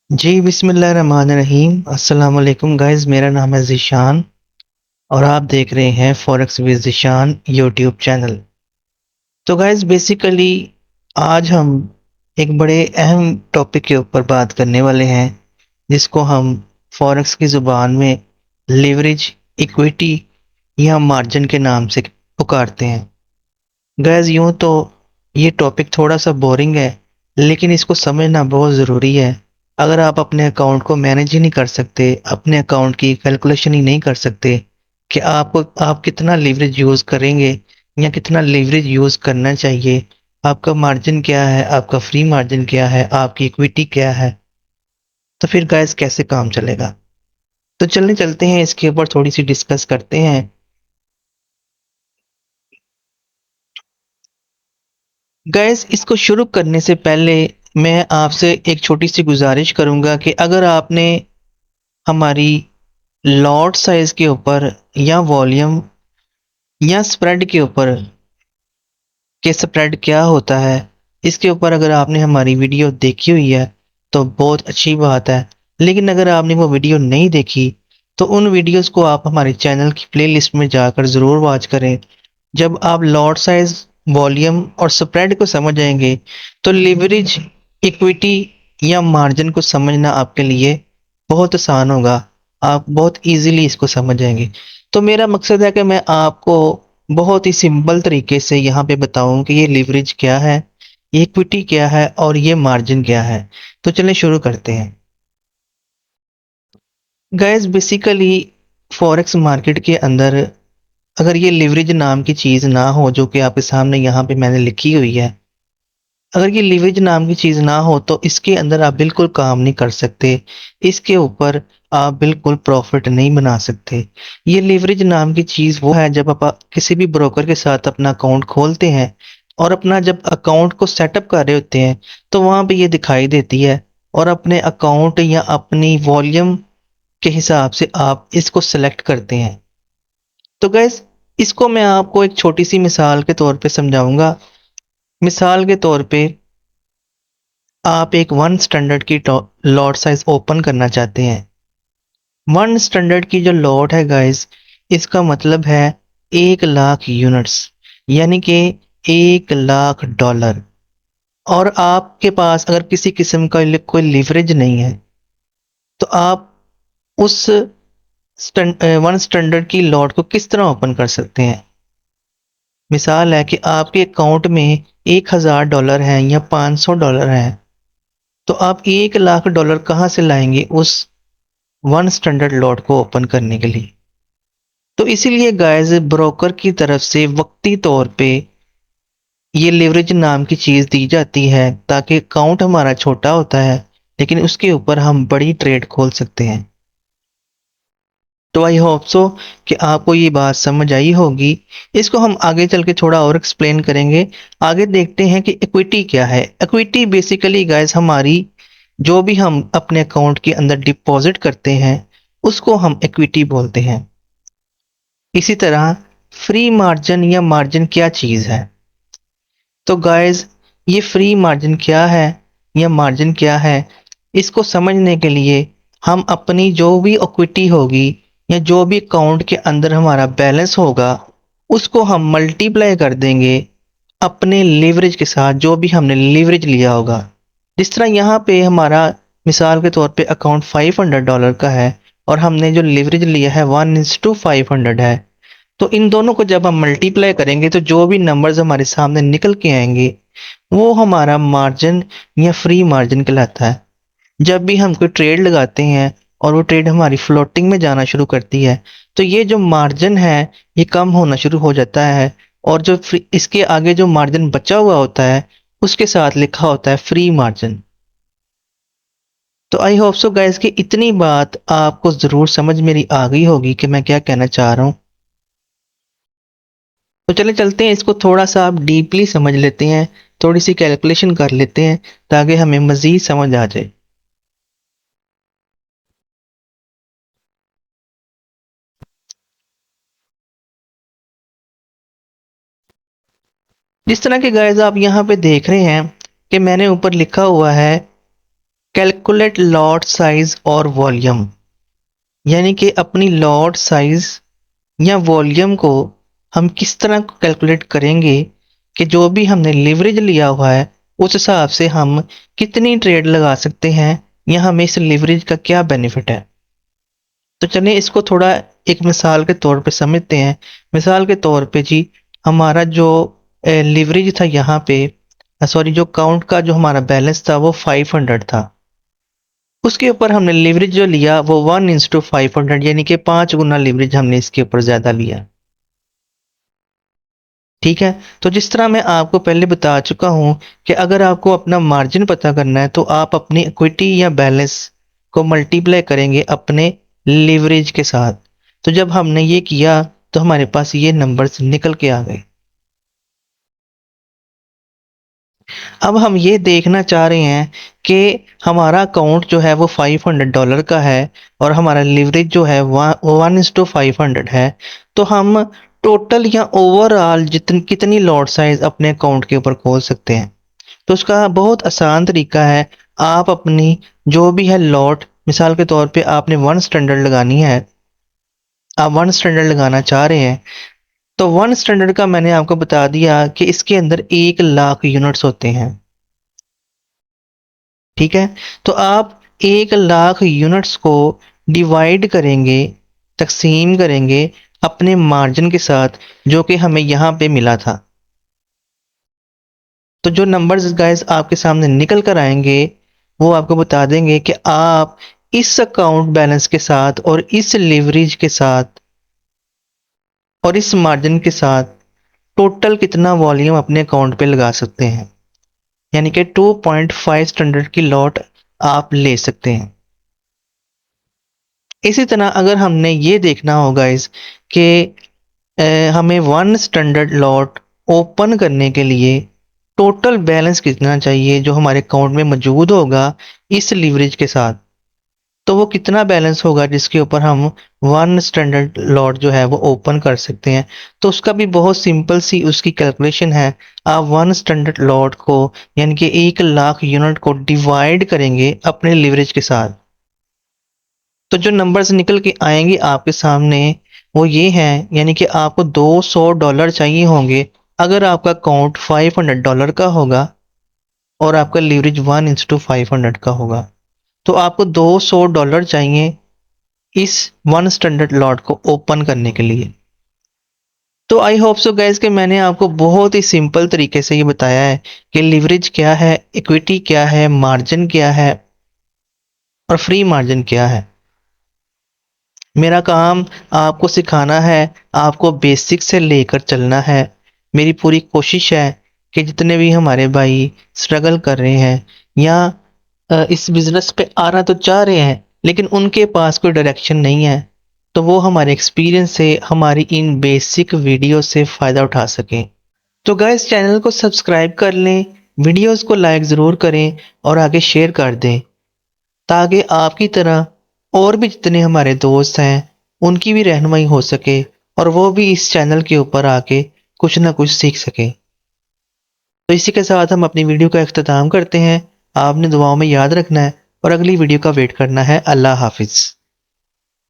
जी बिस्मिल्लाहिर्रहमानिर्रहीम। अस्सलाम वालेकुम गाइस, मेरा नाम है ज़ीशान और आप देख रहे हैं forex with Zeeshan YouTube channel. तो गाइस बेसिकली आज हम एक बड़े अहम टॉपिक के ऊपर बात करने वाले हैं, जिसको हम फॉरेक्स की ज़ुबान में लिवरेज, इक्विटी या मार्जिन के नाम से पुकारते हैं। गाइस यूँ तो ये टॉपिक थोड़ा सा बोरिंग है, लेकिन इसको समझना बहुत ज़रूरी है। अगर आप अपने अकाउंट को मैनेज ही नहीं कर सकते, अपने अकाउंट की कैलकुलेशन ही नहीं कर सकते कि आप कितना लीवरेज यूज़ करेंगे या कितना लीवरेज यूज़ करना चाहिए, आपका मार्जिन क्या है, आपका फ्री मार्जिन क्या है, आपकी इक्विटी क्या है, तो फिर गाइस कैसे काम चलेगा। तो चलते हैं इसके ऊपर थोड़ी सी डिस्कस करते हैं। गैस इसको शुरू करने से पहले मैं आपसे एक छोटी सी गुजारिश करूंगा कि अगर आपने हमारी लॉट साइज के ऊपर या वॉल्यूम या स्प्रेड के ऊपर कि स्प्रेड क्या होता है, इसके ऊपर अगर आपने हमारी वीडियो देखी हुई है तो बहुत अच्छी बात है। लेकिन अगर आपने वो वीडियो नहीं देखी तो उन वीडियोस को आप हमारे चैनल की प्लेलिस्ट में जाकर ज़रूर वॉच करें। जब आप लॉट साइज, वॉल्यूम और स्प्रेड को समझ जाएंगे तो लिवरेज, इक्विटी या मार्जिन को समझना आपके लिए बहुत आसान होगा। आप बहुत इजीली इसको समझ जाएंगे। तो मेरा मकसद है कि मैं आपको बहुत ही सिंपल तरीके से यहाँ पे बताऊं कि ये लिवरेज क्या है, ये इक्विटी क्या है और ये मार्जिन क्या है। तो चलें शुरू करते हैं। गाइस बेसिकली फॉरेक्स मार्केट के अंदर अगर ये लिवरेज नाम की चीज़ ना हो, जो कि आपके सामने यहाँ पे मैंने लिखी हुई है, अगर ये लिवरेज नाम की चीज़ ना हो तो इसके अंदर आप बिल्कुल काम नहीं कर सकते। इसके ऊपर आप बिल्कुल प्रॉफिट नहीं बना सकते। ये लिवरेज नाम की चीज़ वो है जब आप किसी भी ब्रोकर के साथ अपना अकाउंट खोलते हैं और अपना जब अकाउंट को सेटअप कर रहे होते हैं तो वहां पे ये दिखाई देती है, और अपने अकाउंट या अपनी वॉल्यूम के हिसाब से आप इसको सेलेक्ट करते हैं। तो गैस इसको मैं आपको एक छोटी सी मिसाल के तौर पे समझाऊंगा। मिसाल के तौर पे आप एक वन स्टैंडर्ड की लॉट साइज ओपन करना चाहते हैं। वन स्टैंडर्ड की जो लॉट है गाइस, इसका मतलब है 1 लाख यूनिट्स, यानी कि $1 लाख। और आपके पास अगर किसी किस्म का कोई लिवरेज नहीं है तो आप उस वन स्टैंडर्ड की लॉट को किस तरह ओपन कर सकते हैं। मिसाल है कि आपके अकाउंट में $1,000 हैं या $500 हैं, तो आप $1 लाख कहाँ से लाएंगे उस वन स्टैंडर्ड लॉट को ओपन करने के लिए। तो इसीलिए गाइस ब्रोकर की तरफ से वक्ती तौर पे ये लिवरेज नाम की चीज़ दी जाती है, ताकि अकाउंट हमारा छोटा होता है लेकिन उसके ऊपर हम बड़ी ट्रेड खोल सकते हैं। तो आई होप सो कि आपको ये बात समझ आई होगी। इसको हम आगे चल के थोड़ा और एक्सप्लेन करेंगे। आगे देखते हैं कि इक्विटी क्या है। इक्विटी बेसिकली गाइस हमारी जो भी हम अपने अकाउंट के अंदर डिपॉजिट करते हैं उसको हम इक्विटी बोलते हैं। इसी तरह फ्री मार्जिन या मार्जिन क्या चीज़ है। तो गाइस ये फ्री मार्जिन क्या है या मार्जिन क्या है, इसको समझने के लिए हम अपनी जो भी इक्विटी होगी या जो भी अकाउंट के अंदर हमारा बैलेंस होगा उसको हम मल्टीप्लाई कर देंगे अपने लीवरेज के साथ, जो भी हमने लीवरेज लिया होगा। जिस तरह यहाँ पे हमारा मिसाल के तौर पे अकाउंट $500 का है और हमने जो लीवरेज लिया है 1:500 है। तो इन दोनों को जब हम मल्टीप्लाई करेंगे तो जो भी नंबर्स हमारे सामने निकल के आएंगे वो हमारा मार्जिन या फ्री मार्जिन कहलाता है। जब भी हम कोई ट्रेड लगाते हैं और वो ट्रेड हमारी फ्लोटिंग में जाना शुरू करती है तो ये जो मार्जिन है ये कम होना शुरू हो जाता है, और जो इसके आगे जो मार्जिन बचा हुआ होता है उसके साथ लिखा होता है फ्री मार्जिन। तो आई होप सो गाइस कि इतनी बात आपको ज़रूर समझ मेरी आ गई होगी कि मैं क्या कहना चाह रहा हूँ। तो चले चलते हैं, इसको थोड़ा सा आप डीपली समझ लेते हैं, थोड़ी सी कैलकुलेशन कर लेते हैं ताकि हमें मज़ीद समझ आ जाए। जिस तरह के गाइस आप यहाँ पे देख रहे हैं कि मैंने ऊपर लिखा हुआ है कैलकुलेट लॉट साइज और वॉल्यूम, यानी कि अपनी लॉट साइज या वॉल्यूम को हम किस तरह कैलकुलेट करेंगे कि जो भी हमने लिवरेज लिया हुआ है उस हिसाब से हम कितनी ट्रेड लगा सकते हैं या हमें इस लिवरेज का क्या बेनिफिट है। तो चलिए इसको थोड़ा एक मिसाल के तौर पे समझते हैं। मिसाल के तौर पे जी, हमारा जो लिवरेज था यहाँ पे, सॉरी, जो काउंट का जो हमारा बैलेंस था वो 500 था। उसके ऊपर हमने लिवरेज जो लिया वो 1:500, यानी कि 5 गुना लिवरेज हमने इसके ऊपर ज्यादा लिया। ठीक है। तो जिस तरह मैं आपको पहले बता चुका हूं कि अगर आपको अपना मार्जिन पता करना है तो आप अपनी इक्विटी या बैलेंस को मल्टीप्लाई करेंगे अपने लिवरेज के साथ। तो जब हमने ये किया तो हमारे पास ये नंबर्स निकल के आ गए। अब हम ये देखना चाह रहे हैं कि हमारा अकाउंट जो है वो $500 का है और हमारा लिवरेज जो है 1:500 है। तो हम टोटल या ओवरऑल जितनी कितनी लॉट साइज अपने अकाउंट के ऊपर खोल सकते हैं। तो उसका बहुत आसान तरीका है। आप अपनी जो भी है लॉट, मिसाल के तौर पे आपने 1 स्टैंडर्ड लगानी है, आप 1 स्टैंडर्ड लगाना चाह रहे हैं, तो 1 स्टैंडर्ड का मैंने आपको बता दिया कि इसके अंदर 1 लाख यूनिट्स होते हैं। ठीक है। तो आप 1 लाख यूनिट्स को डिवाइड करेंगे, तकसीम करेंगे अपने मार्जिन के साथ जो कि हमें यहाँ पे मिला था। तो जो नंबर्स गाइस आपके सामने निकल कर आएंगे वो आपको बता देंगे कि आप इस अकाउंट बैलेंस के साथ और इस लिवरेज के साथ और इस मार्जिन के साथ टोटल कितना वॉल्यूम अपने अकाउंट पे लगा सकते हैं, यानी कि 2.5 स्टैंडर्ड की लॉट आप ले सकते हैं। इसी तरह अगर हमने ये देखना हो गाइस कि हमें 1 स्टैंडर्ड लॉट ओपन करने के लिए टोटल बैलेंस कितना चाहिए जो हमारे अकाउंट में मौजूद होगा इस लीवरेज के साथ, तो वो कितना बैलेंस होगा जिसके ऊपर हम 1 स्टैंडर्ड लॉट जो है वो ओपन कर सकते हैं। तो उसका भी बहुत सिंपल सी उसकी कैलकुलेशन है। आप 1 स्टैंडर्ड लॉट को, यानी कि 1 लाख यूनिट को डिवाइड करेंगे अपने लीवरेज के साथ। तो जो नंबर्स निकल के आएंगे आपके सामने वो ये हैं, यानी कि आपको $200 चाहिए होंगे अगर आपका अकाउंट $500 का होगा और आपका लीवरेज 1:500 का होगा। तो आपको $200 चाहिए इस 1 स्टैंडर्ड लॉट को ओपन करने के लिए। तो आई होप सो गैस कि मैंने आपको बहुत ही सिंपल तरीके से ये बताया है कि लीवरेज क्या है, इक्विटी क्या है, मार्जिन क्या है और फ्री मार्जिन क्या है। मेरा काम आपको सिखाना है, आपको बेसिक से लेकर चलना है। मेरी पूरी कोशिश है कि जितने भी हमारे भाई स्ट्रगल कर रहे हैं या इस बिजनेस पे आना तो चाह रहे हैं लेकिन उनके पास कोई डायरेक्शन नहीं है, तो वो हमारे एक्सपीरियंस से हमारी इन बेसिक वीडियो से फ़ायदा उठा सकें। तो गाइस चैनल को सब्सक्राइब कर लें, वीडियोस को लाइक ज़रूर करें और आगे शेयर कर दें ताकि आपकी तरह और भी जितने हमारे दोस्त हैं उनकी भी रहनुमाई हो सके और वो भी इस चैनल के ऊपर आके कुछ ना कुछ सीख सके। तो इसी के साथ हम अपनी वीडियो का अख्ताम करते हैं। आपने दुआओं में याद रखना है और अगली वीडियो का वेट करना है। अल्लाह हाफिज़।